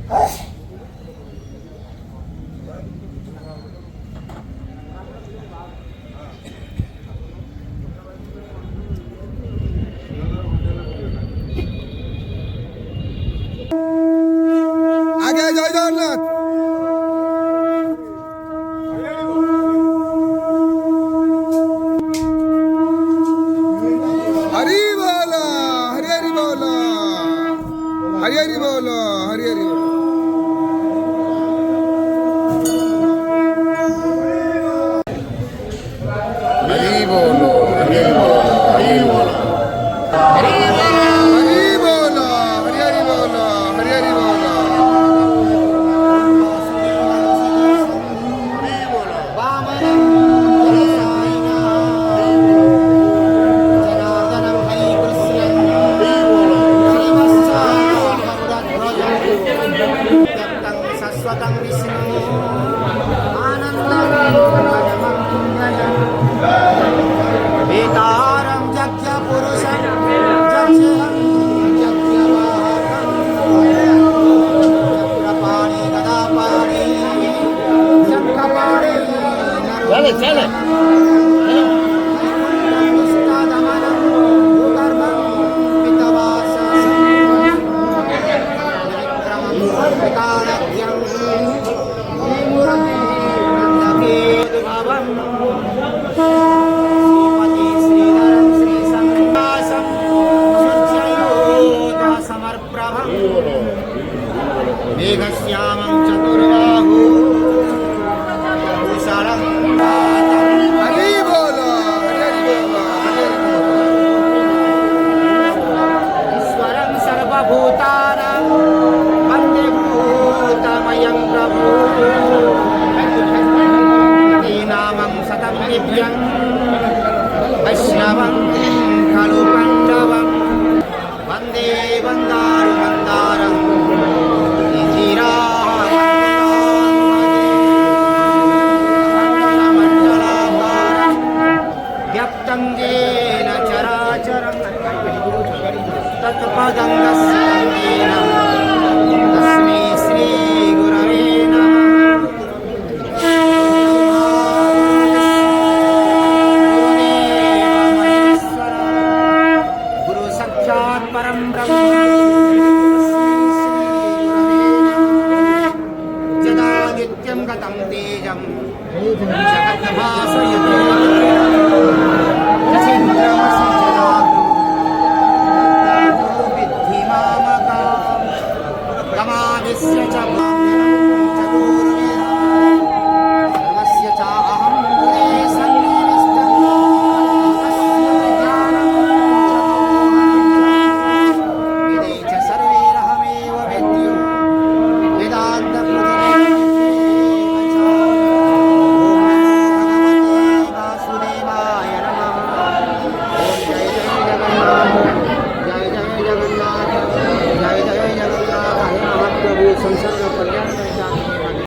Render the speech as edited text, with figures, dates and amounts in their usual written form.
আগে জয় জগন্নাথ। হরি বল, হরি হরি বল, হরি হরি বল, হরি হরি বল। হরি বল, হরি হরি বল, হরি বল, হরি বল, হরি হরি বল, হরি হরি বল। Saswatang Vishnu Anandam Manamangayam Vitaram Jagya Purusam Jagyaram Jagyavahakam Jagrapani Gadapani Jagrapani Chale, chale Ustadamanam Ugarmam Pitavasa Vikaragyam Murati Nandaki Bhavam Sripati Sridharam Sri Sangasam Surjayota Samarprabham Meghasyamam Chaturbahu Kusalam Hari বল, হরি হরি বল, হরি হরি বল। Iswaram Sarvabhutanam Vande Bhutamayam Prabhu Namam Satam Nityam Vaishnavam Khalu Pandavam Vande Vandaru Mandaram Nidhira Mandalakaram Gyaptam Jena Characharam Tatpadam Dastam Jena Tasmi Sri Gurave Namah Guru Sakshat Param Brahma Jada Nityam Gatam Tejam Jagat Bhasayat